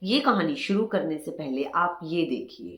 ये कहानी शुरू करने से पहले आप ये देखिए।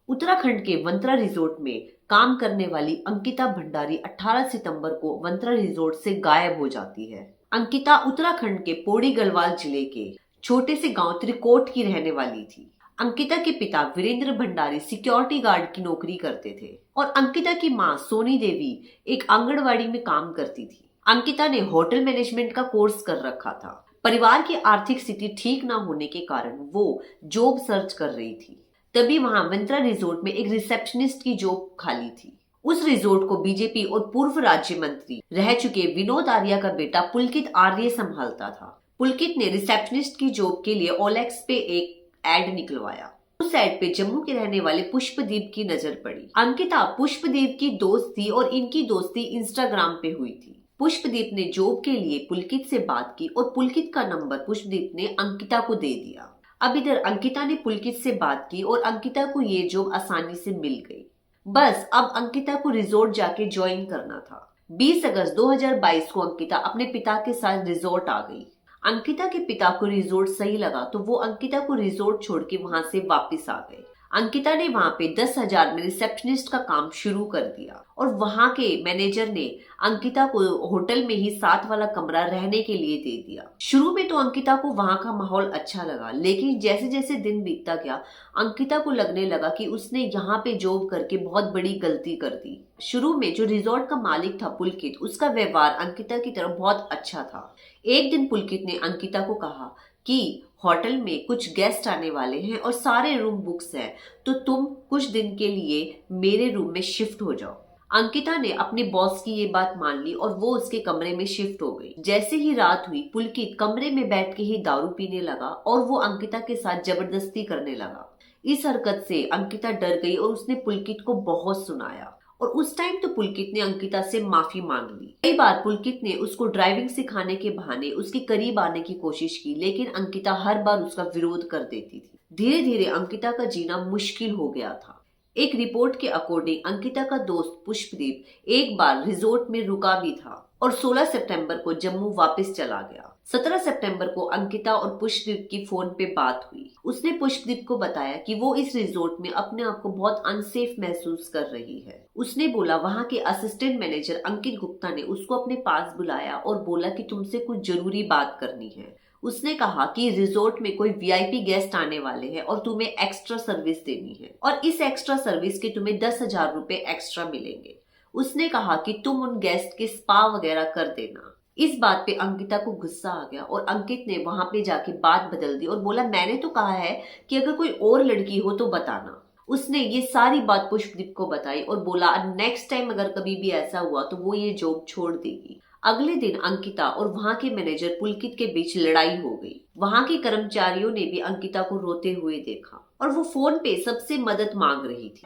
उत्तराखंड के वंत्रा रिजोर्ट में काम करने वाली अंकिता भंडारी 18 सितंबर को वंत्रा रिजोर्ट से गायब हो जाती है। अंकिता उत्तराखंड के पौड़ी गढ़वाल जिले के छोटे से गांव त्रिकोट की रहने वाली थी। अंकिता के पिता वीरेंद्र भंडारी सिक्योरिटी गार्ड की नौकरी करते थे और अंकिता की मां सोनी देवी एक आंगनवाड़ी में काम करती थी। अंकिता ने होटल मैनेजमेंट का कोर्स कर रखा था। परिवार की आर्थिक स्थिति ठीक न होने के कारण वो जॉब सर्च कर रही थी। तभी वहां वंत्रा रिजोर्ट में एक रिसेप्शनिस्ट की जॉब खाली थी। उस रिजोर्ट को बीजेपी और पूर्व राज्य मंत्री रह चुके विनोद आर्या का बेटा पुलकित आर्य संभालता था। पुलकित ने रिसेप्शनिस्ट की जॉब के लिए ओएलएक्स पे एक एड निकलवाया। उस एड पे जम्मू के रहने वाले पुष्पदीप की नजर पड़ी। अंकिता पुष्पदीप की दोस्त थी और इनकी दोस्ती इंस्टाग्राम पे हुई थी। पुष्पदीप ने जॉब के लिए पुलकित से बात की और पुलकित का नंबर पुष्पदीप ने अंकिता को दे दिया। अब इधर अंकिता ने पुलकित से बात की और अंकिता को ये जॉब आसानी से मिल गई। बस अब अंकिता को रिजोर्ट जाके ज्वाइन करना था। 20 अगस्त 2022 को अंकिता अपने पिता के साथ रिजोर्ट आ गई। अंकिता के पिता को रिजोर्ट सही लगा तो वो अंकिता को रिजोर्ट छोड़ के वहां से वापस आ गए। अंकिता ने वहां पे 10,000 में रिसेप्शनिस्ट का काम शुरू कर दिया और वहां के मैनेजर ने अंकिता को होटल में ही साथ वाला कमरा रहने के लिए दे दिया। शुरू में तो अंकिता को वहां का माहौल अच्छा लगा, लेकिन जैसे जैसे दिन बीतता गया अंकिता को लगने लगा कि उसने यहाँ पे जॉब करके बहुत बड़ी गलती कर दी। शुरू में जो रिजॉर्ट का मालिक था पुलकित, उसका व्यवहार अंकिता की तरफ बहुत अच्छा था। एक दिन पुलकित ने अंकिता को कहा कि होटल में कुछ गेस्ट आने वाले हैं और सारे रूम बुक्स हैं, तो तुम कुछ दिन के लिए मेरे रूम में शिफ्ट हो जाओ। अंकिता ने अपने बॉस की ये बात मान ली और वो उसके कमरे में शिफ्ट हो गई। जैसे ही रात हुई पुलकित कमरे में बैठ के ही दारू पीने लगा और वो अंकिता के साथ जबरदस्ती करने लगा। इस हरकत से अंकिता डर गई और उसने पुलकित को बहुत सुनाया और उस टाइम तो पुलकित ने अंकिता से माफी मांग ली। कई बार पुलकित ने उसको ड्राइविंग सिखाने के बहाने उसके करीब आने की कोशिश की, लेकिन अंकिता हर बार उसका विरोध कर देती थी। धीरे धीरे अंकिता का जीना मुश्किल हो गया था। एक रिपोर्ट के अकॉर्डिंग अंकिता का दोस्त पुष्पदीप एक बार रिजोर्ट में रुका भी था और 16 सितंबर को जम्मू वापस चला गया। 17 सितंबर को अंकिता और पुष्पदीप की फोन पे बात हुई। उसने पुष्पदीप को बताया कि वो इस रिजोर्ट में अपने आप को बहुत अनसेफ महसूस कर रही है। उसने बोला वहाँ के असिस्टेंट मैनेजर अंकित गुप्ता ने उसको अपने पास बुलाया और बोला कि तुमसे कुछ जरूरी बात करनी है। उसने कहा कि रिजोर्ट में कोई वीआईपी गेस्ट आने वाले हैं और तुम्हें एक्स्ट्रा सर्विस देनी है और इस एक्स्ट्रा सर्विस के तुम्हें 10,000 रुपए एक्स्ट्रा मिलेंगे। उसने कहा कि तुम उन गेस्ट के स्पा वगैरह कर देना। इस बात पे अंकिता को गुस्सा आ गया और अंकित ने वहां पे जाके बात बदल दी और बोला मैंने तो कहा है कि अगर कोई और लड़की हो तो बताना। उसने ये सारी बात पुष्पदीप को बताई और बोला नेक्स्ट टाइम अगर कभी भी ऐसा हुआ तो वो ये जॉब छोड़ देगी। अगले दिन अंकिता और वहां के मैनेजर पुलकित के बीच लड़ाई हो गई। वहां के कर्मचारियों ने भी अंकिता को रोते हुए देखा और वो फोन पे सबसे मदद मांग रही थी।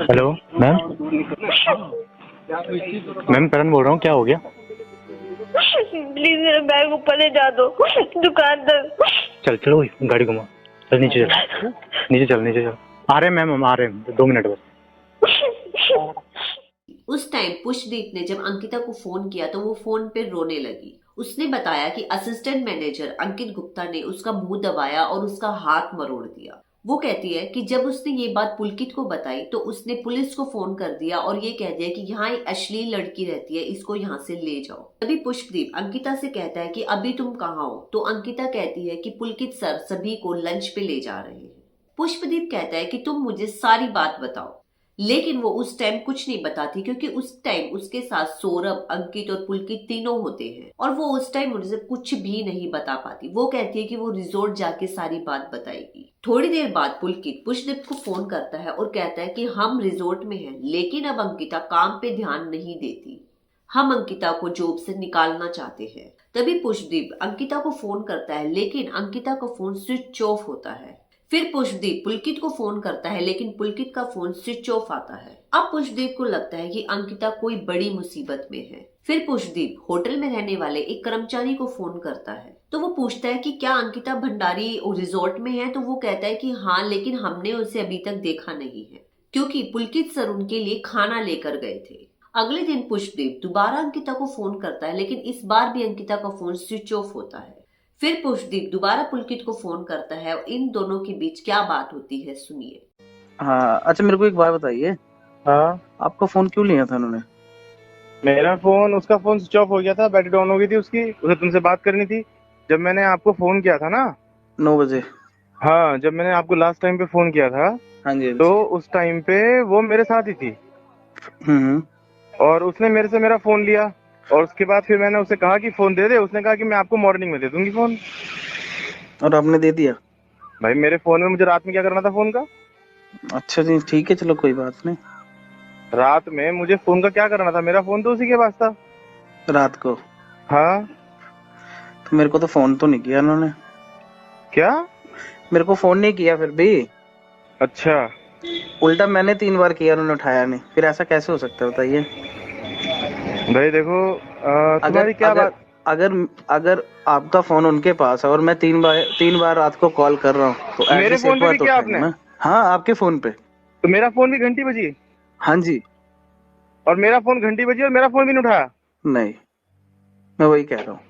हेलो मैम, मैम करण बोल रहा हूँ, क्या हो गया? प्लीज मेरा बैग ऊपर ले जा दो दुकान तक। चल चलो गाड़ी घुमा, चल नीचे चल, नीचे चल। आ रहे हैं मैम, हम आ रहे हैं, 2 मिनट बस। उस टाइम पुष्पदीप ने जब अंकिता को फोन किया तो वो फोन पे रोने लगी। उसने बताया कि असिस्टेंट मैनेजर अंकित गुप्ता ने उसका मुंह दबाया और उसका हाथ मरोड़ दिया। वो कहती है कि जब उसने ये बात पुलकित को बताई तो उसने पुलिस को फोन कर दिया और ये कह दिया कि यहाँ एक अश्लील लड़की रहती है, इसको यहाँ से ले जाओ। तभी पुष्पदीप अंकिता से कहता है कि अभी तुम कहाँ हो? तो अंकिता कहती है कि पुलकित सर सभी को लंच पे ले जा रहे हैं। पुष्पदीप कहता है कि तुम मुझे सारी बात बताओ, लेकिन वो उस टाइम कुछ नहीं बताती क्योंकि उस टाइम उसके साथ सौरभ, अंकित और पुलकित तीनों होते हैं और वो उस टाइम मुझे कुछ भी नहीं बता पाती। वो कहती है कि वो रिजोर्ट जाके सारी बात बताएगी। थोड़ी देर बाद पुलकित पुष्पदीप को फोन करता है और कहता है कि हम रिजोर्ट में हैं, लेकिन अब अंकिता काम पे ध्यान नहीं देती, हम अंकिता को जॉब से निकालना चाहते हैं। तभी पुष्पदीप अंकिता को फोन करता है, लेकिन अंकिता का फोन स्विच ऑफ होता है। फिर पुष्पदीप पुलकित को फोन करता है, लेकिन पुलकित का फोन स्विच ऑफ आता है। अब पुष्पदीप को लगता है कि अंकिता कोई बड़ी मुसीबत में है। फिर पुष्पदीप होटल में रहने वाले एक कर्मचारी को फोन करता है। तो वो पूछता है कि क्या अंकिता भंडारी रिजॉर्ट में है। तो वो कहता है कि हाँ, लेकिन हमने उसे अभी तक देखा नहीं है क्योंकि पुलकित सर उनके लिए खाना लेकर गए थे। अगले दिन पुष्पदीप दोबारा अंकिता को फोन करता है, लेकिन इस बार भी अंकिता का फोन स्विच ऑफ होता है। फिर पुष्पदीप दोबारा पुलकित को फोन करता है और इन दोनों के बीच क्या बात होती है सुनिए। हाँ अच्छा, मेरे को एक बात बताइए, हाँ, आपका फोन क्यों लिया था उन्होंने? मेरा फोन, उसका फोन स्विच ऑफ हो गया था, बैटरी डाउन हो गई थी उसकी, उसे तुमसे बात करनी थी। जब मैंने आपको फोन किया था ना, 9 बजे। हाँ, जब मैंने आपको लास्ट टाइम पे फोन किया था, हाँ जी, हाँ जी। तो उस टाइम पे वो मेरे साथ ही थी हम्म। और उसने मेरे से मेरा फोन लिया और उसके बाद फिर मैंने उसे कहा कि फोन दे दे। उसने कहा कि मैं आपको मॉर्निंग में दे दूंगी फोन। और आपने दे दिया? भाई मेरे फोन में मुझे रात में क्या करना था फोन का? अच्छा जी, ठीक है, चलो कोई बात नहीं। रात में मुझे फोन का क्या करना था? मेरा फोन तो उसी के पास था। रात को? हाँ। तो मेरे को तो फोन तो नहीं किया उन्होंने। क्या? मेरे को फोन नहीं किया फिर भी। अच्छा, उल्टा मैंने 3 बार किया, उन्होंने उठाया नहीं। फिर ऐसा कैसे हो सकता है बताइए? भाई देखो, अगर तुम्हारी क्या अगर बात? अगर अगर आपका फोन उनके पास है और मैं 3 बार रात को कॉल कर रहा हूँ तो मेरे एटलीस्ट फोन एक पे बार भी तो किया उठाएंगे आपने? ना। हाँ, आपके फोन पे। तो मेरा फोन भी घंटी बजी हाँ जी। और मेरा फोन घंटी बजी और मेरा फोन भी नहीं उठाया? नहीं, मैं वही कह रहा हूँ।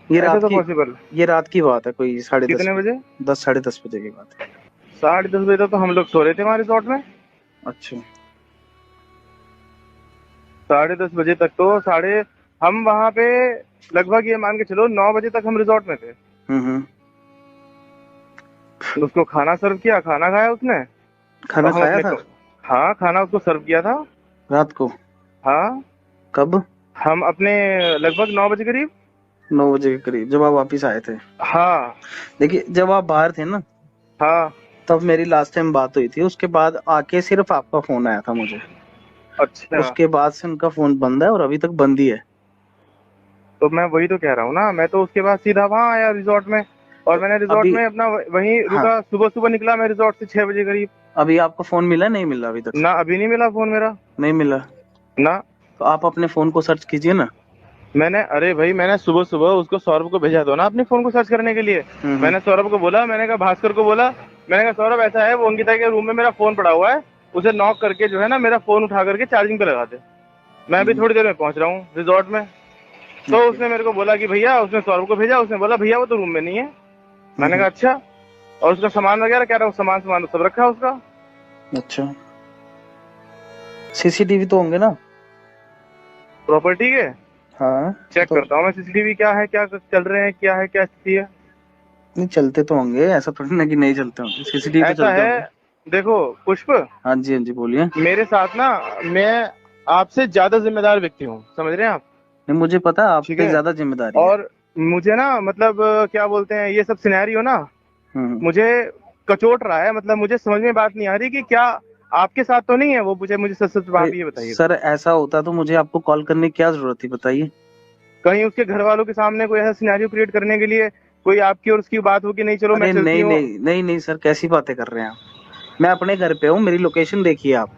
ये ऐसा रात तो की पॉसिबल? ये रात की बात है, कोई 10:30 कितने बजे? 10 साढ़े 10 बजे की बात है। 10:30 बजे तक तो हम लोग सो रहे थे हमारे रिजॉर्ट में। अच्छा। 10:30 बजे तक तो हम वहां पे लगभग ये मान के चलो 9 बजे तक हम रिजॉर्ट में थे। हम्म। उसको खाना सर्व किया, खाना खाया उसने। खाना और हम खाया अपने था हाँ, खाना उसको सर्व किया था। रात को? हाँ, कब? हम अपने लगभग 9 बजे करीब। 9 बजे के करीब जब आप वापिस आए थे? हाँ देखिए, जब आप बाहर थे ना, हाँ। तब मेरी लास्ट टाइम बात हुई थी। उसके बाद आके सिर्फ आपका फोन आया था मुझे। अच्छा, उसके बाद से उनका फोन बंद है और अभी तक बंद ही है। तो मैं वही तो कह रहा हूँ ना, मैं तो उसके बाद सीधा वहां आया रिजॉर्ट में और मैंने रिजॉर्ट अभी में अपना वहीं हाँ, रुका। सुबह सुबह निकला मैं रिजॉर्ट से 6 बजे करीब। अभी आपका फोन मिला? नहीं मिला अभी तक? ना, अभी नहीं मिला फोन मेरा। नहीं मिला? ना, तो आप अपने फोन को सर्च कीजिए ना। अरे भाई, मैंने सुबह सुबह उसको सौरभ को भेजा दो ना अपने फोन को सर्च करने के लिए। मैंने सौरभ को बोला, मैंने कहा भास्कर को बोला, मैंने कहा सौरभ ऐसा है, वो अंकिता के रूम में मेरा फोन पड़ा हुआ है, उसे नॉक करके जो है ना मेरा फोन उठा करके चार्जिंग पे लगा दे। मैं अभी थोड़ी देर में पहुंच रहा हूँ रिजॉर्ट में। तो उसने मेरे को बोला कि भैया, उसने सौरभ को भेजा, उसने बोला भैया वो तो रूम में नहीं है। मैंने कहा अच्छा। और उसका सामान वगैरह कह रहा हूँ, सामान सब रखा है उसका। अच्छा, सीसीटीवी तो होंगे ना प्रॉपर्टी के? हाँ, चेक तो करता हूँ मैं सीसीटीवी क्या है, क्या चल रहे हैं, क्या है, क्या स्थिति है। नहीं चलते तो होंगे, ऐसा थोड़ी ना कि नहीं चलते होंगे, सीसीटीवी तो ऐसा चलते है, होंगे। देखो पुष्प, हाँ जी, हाँ जी, बोलिए। मेरे साथ ना, मैं आपसे ज्यादा जिम्मेदार व्यक्ति हूँ, समझ रहे हैं आप? नहीं, मुझे पता है आप ठीक पे है। ज्यादा जिम्मेदारी है। और मुझे ना मतलब क्या बोलते हैं, ये सब सिनेरियो ना हम्म। मुझे कचोट रहा है। मतलब मुझे समझ में बात नहीं आ रही कि क्या आपके साथ तो नहीं है वो। मुझे सच सच बात ये बताइए। सर, ऐसा होता तो मुझे आपको कॉल करने की क्या जरूरत थी बताइए? कहीं उसके घर वालों के सामने कोई ऐसा सिनेरियो क्रिएट करने के लिए कोई आपकी और उसकी बात हो कि नहीं चलो मैं अरे चलती नहीं हूँ। नहीं नहीं नहीं सर, कैसी बातें कर रहे हैं आप? मैं अपने घर पे हूँ, मेरी लोकेशन देखिए आप।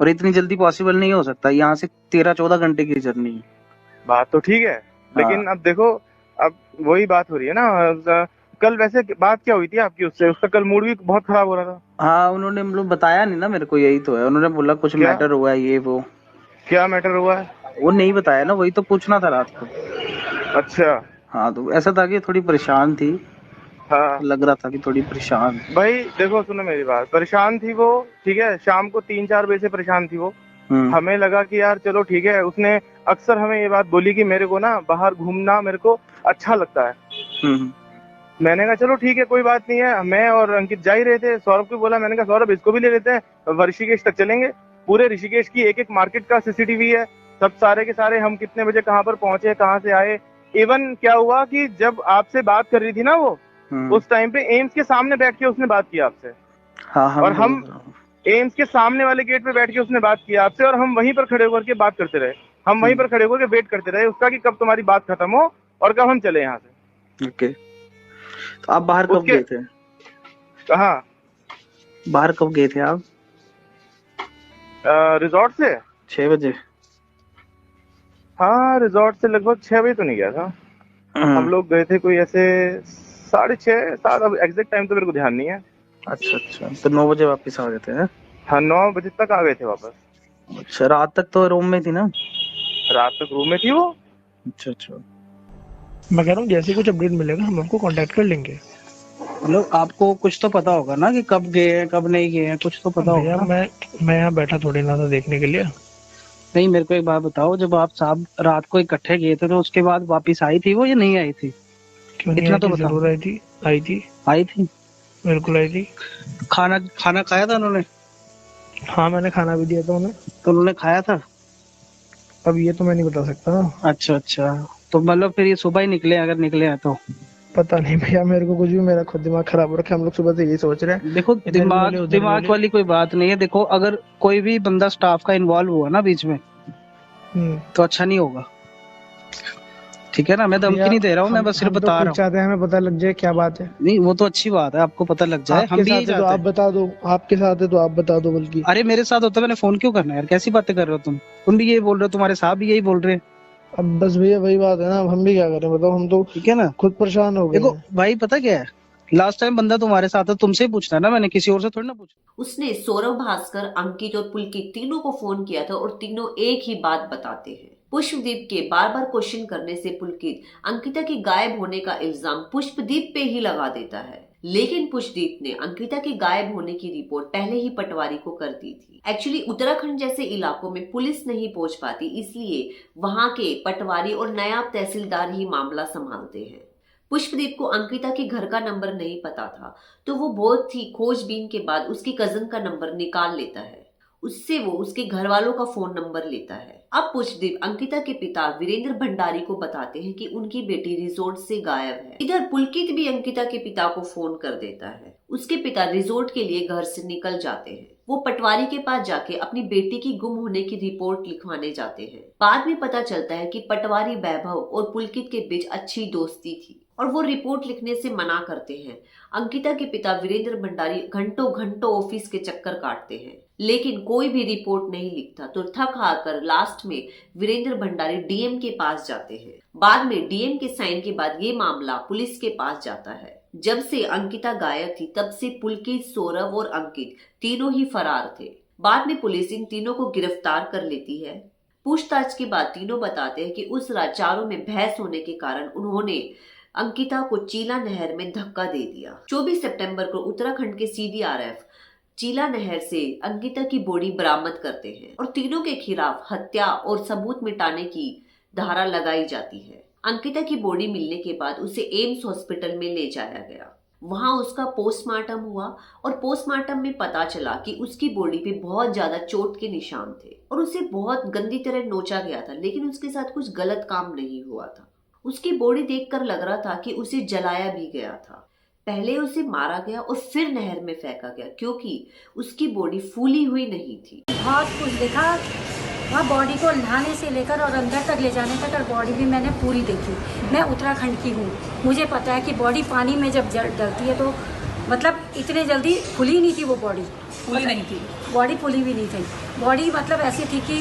और इतनी जल्दी पॉसिबल नहीं हो सकता, यहाँ से 13-14 घंटे की जर्नी है। बात तो ठीक है, लेकिन अब देखो, अब वही बात हो रही है ना। कल वैसे बात क्या हुई थी आपकी उससे? उसका कल मूड भी बहुत खराब हो रहा था। हाँ, उन्होंने मतलब बताया नहीं ना मेरे को, यही तो है। उन्होंने बोला कुछ क्या? मैटर हुआ है, ये वो। क्या मैटर हुआ है? वो नहीं बताया ना, वही तो पूछना था रात को। अच्छा। हाँ, तो ऐसा था कि थोड़ी परेशान थी। हाँ लग रहा था कि थोड़ी परेशान। भाई देखो, सुनो मेरी बात, परेशान थी वो, ठीक है, शाम को 3-4 बजे से परेशान थी वो। हमें लगा कि यार चलो ठीक है, उसने अक्सर हमें ये बात बोली कि मेरे को ना बाहर घूमना मेरे को अच्छा लगता है। मैंने कहा चलो ठीक है, कोई बात नहीं है। मैं और अंकित जा ही रहे थे, सौरभ को बोला, मैंने कहा सौरभ इसको भी ले लेते हैं, ऋषिकेश तक चलेंगे। पूरे ऋषिकेश की एक एक मार्केट का सीसीटीवी है, सब सारे के सारे, हम कितने बजे कहाँ पर पहुंचे, कहाँ से आए। इवन क्या हुआ कि जब आपसे बात कर रही थी ना वो, उस टाइम पे एम्स के सामने बैठ के उसने बात की आपसे। हाँ, और हम एम्स के सामने वाले गेट पे बैठ के उसने बात की आपसे, और हम वहीं पर खड़े होकर के बात करते रहे। हम वहीं पर खड़े होकर के वेट करते रहे उसका कि कब तुम्हारी बात खत्म हो और कब हम चले यहाँ से। ओके, तो आप बाहर कब गए थे? कहाँ? बाहर कब गए थे आप? रिजॉर्ट से? 6 बजे। हाँ, रिजॉर्ट से लगभग 6 बजे तो नहीं गया था। हम लोग गए थे कोई ऐसे 6:30-7, अब एग्जैक्ट टाइम तो मेरे को ध्यान नहीं है। अच्छा अच्छा, तो 9 बजे वापस आ गए थे? हाँ, 9 बजे तक आ गए थे वापस। अच्छा, रात तक तो रूम में थी ना? रात तक रूम में थी वो। अच्छा अच्छा। मैं कह रहा हूँ जैसे कुछ अपडेट मिलेगा हम आपको कांटेक्ट कर लेंगे। मतलब आपको कुछ तो पता होगा ना कि कब गए हैं कब नहीं गए हैं, कुछ तो पता होगा भैया ना? मैं यहाँ बैठा थोड़ी ना था देखने के लिए। नहीं, मेरे को एक बात बताओ, जब आप साहब रात को इकट्ठे गए थे तो उसके बाद वापस आई थी वो या नहीं आई थी? क्यों नहीं इतना आई तो थी? बताओ। जरूर आई थी, आई थी, आई थी? बिल्कुल आई थी। खाना खाना खाया था उन्होंने? हाँ मैंने खाना भी दिया था उन्हें। तो उन्होंने खाया था? अब ये तो मैं नहीं बता सकता। अच्छा अच्छा, तो मतलब फिर ये सुबह ही निकले, अगर निकले हैं तो? पता नहीं भैया, मेरे को कुछ भी, मेरा खुद दिमाग खराब हो रखा है। हम लोग सुबह से यही सोच रहे हैं, देखो, इधर भी दिमाग बोले उधर भी दिमाग बोले। वाली कोई बात नहीं है। देखो, अगर कोई भी बंदा स्टाफ का इन्वॉल्व हुआ ना बीच में तो अच्छा नहीं होगा, ठीक है ना? मैं धमकी भैया, नहीं दे रहा हूँ, मैं हम बस सिर्फ हम तो बता खुद रहा हूँ। चाहते हैं हमें पता लग जाए क्या बात है। नहीं, वो तो अच्छी बात है, आपको पता लग जाए, आपके हम भी यही साथ है तो चाहते आप हैं। बता दो, आपके साथ है तो आप बता दो बल्कि। अरे मेरे साथ होता मैंने फोन क्यों करना है यार? कैसी बातें कर रहे हो तुम भी यही बोल रहे हो, तुम्हारे साहब भी यही बोल रहे हैं। अब बस भैया वही बात है ना, अब हम भी क्या करें बताओ, हम तो ठीक है ना? खुद परेशान हो गए देखो हैं। भाई, पता क्या है, लास्ट टाइम बंदा तुम्हारे साथ है, तुमसे ही पूछना है ना, मैंने किसी और से थोड़ी ना पूछा। उसने सौरभ, भास्कर, अंकित और पुलकित तीनों को फोन किया था और तीनों एक ही बात बताते हैं। पुष्पदीप के बार बार क्वेश्चन करने से पुलकित अंकिता के गायब होने का इल्जाम पुष्पदीप पे ही लगा देता है, लेकिन पुष्पदीप ने अंकिता के गायब होने की रिपोर्ट पहले ही पटवारी को कर दी थी। एक्चुअली उत्तराखंड जैसे इलाकों में पुलिस नहीं पहुंच पाती, इसलिए वहां के पटवारी और नायब तहसीलदार ही मामला संभालते हैं। पुष्पदीप को अंकिता के घर का नंबर नहीं पता था, तो वो बहुत ही खोजबीन के बाद उसकी कजन का नंबर निकाल लेता है। उससे वो उसके घर वालों का फोन नंबर लेता है। अब पुष्पदीप अंकिता के पिता वीरेंद्र भंडारी को बताते हैं कि उनकी बेटी रिजॉर्ट से गायब है। इधर पुलकित भी अंकिता के पिता को फोन कर देता है। उसके पिता रिजॉर्ट के लिए घर से निकल जाते हैं। वो पटवारी के पास जाके अपनी बेटी की गुम होने की रिपोर्ट लिखवाने जाते हैं। बाद में पता चलता है कि पटवारी वैभव और पुलकित के बीच अच्छी दोस्ती थी और वो रिपोर्ट लिखने से मना करते हैं। अंकिता के पिता वीरेंद्र भंडारी घंटों घंटों ऑफिस के चक्कर काटते हैं, लेकिन कोई भी रिपोर्ट नहीं लिखता। तो थक हार लास्ट में वीरेंद्र भंडारी डीएम के पास जाते हैं। बाद में डीएम के साइन के बाद ये मामला पुलिस के पास जाता है। जब से अंकिता गायब थी तब से पुलकित, सौरभ और अंकित तीनों ही फरार थे। बाद में पुलिस इन तीनों को गिरफ्तार कर लेती है। पूछताछ के बाद तीनों बताते हैं कि उस रात चारों में बहस होने के कारण उन्होंने अंकिता को चीला नहर में धक्का दे दिया। 24 सितंबर को उत्तराखंड के सीडीआरएफ चीला नहर से अंकिता की बॉडी बरामद करते हैं और तीनों के खिलाफ हत्या और सबूत मिटाने की धारा लगाई जाती है। अंकिता की बॉडी मिलने के बाद उसे एम्स हॉस्पिटल में ले जाया गया। वहां उसका पोस्टमार्टम हुआ और पोस्टमार्टम में पता चला कि उसकी बॉडी पे बहुत ज्यादा चोट के निशान थे और उसे बहुत गंदी तरह नोचा गया था, लेकिन उसके साथ कुछ गलत काम नहीं हुआ था। उसकी बॉडी देखकर लग रहा था कि उसे जलाया भी गया था। पहले उसे मारा गया और फिर नहर में फेंका गया, क्योंकि उसकी बॉडी फूली हुई नहीं थी। बहुत कुछ देखा वहाँ, बॉडी को नहाने से लेकर और अंदर तक ले जाने तक, और बॉडी भी मैंने पूरी देखी। मैं उत्तराखंड की हूँ, मुझे पता है कि बॉडी पानी में जब डलती है तो मतलब इतने जल्दी फुली नहीं थी वो बॉडी, फुली नहीं थी बॉडी, फुली भी नहीं थी बॉडी, मतलब ऐसी थी कि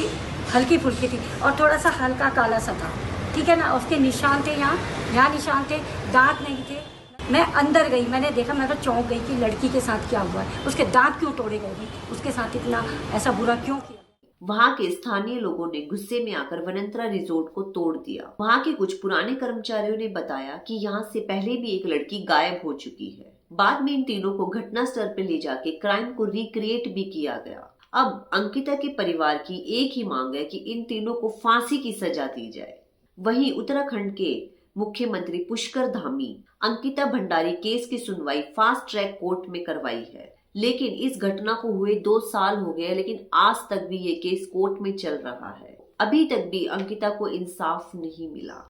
हल्की फुल्की थी और थोड़ा सा हल्का काला सा था, ठीक है ना। उसके निशान थे, यहाँ निशान थे, दांत नहीं थे। मैं अंदर गई, मैंने देखा, मैं तो चौंक गई कि लड़की के साथ क्या हुआ है, उसके दांत क्यों तोड़े गए थे, उसके साथ इतना ऐसा बुरा क्यों किया। वहां के स्थानीय लोगों ने गुस्से में आकर वनंतरा रिजॉर्ट को तोड़ दिया। वहां के कुछ पुराने कर्मचारियों ने बताया कि यहाँ से पहले भी एक लड़की गायब हो चुकी है। बाद में इन तीनों को घटना स्थल पर ले जाके क्राइम को रिक्रिएट भी किया गया। अब अंकिता के परिवार की एक ही मांग है कि इन तीनों को फांसी की सजा दी जाए। वहीं उत्तराखंड के मुख्यमंत्री पुष्कर धामी अंकिता भंडारी केस की सुनवाई फास्ट ट्रैक कोर्ट में करवाई है, लेकिन इस घटना को हुए 2 साल हो गए, लेकिन आज तक भी ये केस कोर्ट में चल रहा है। अभी तक भी अंकिता को इंसाफ नहीं मिला।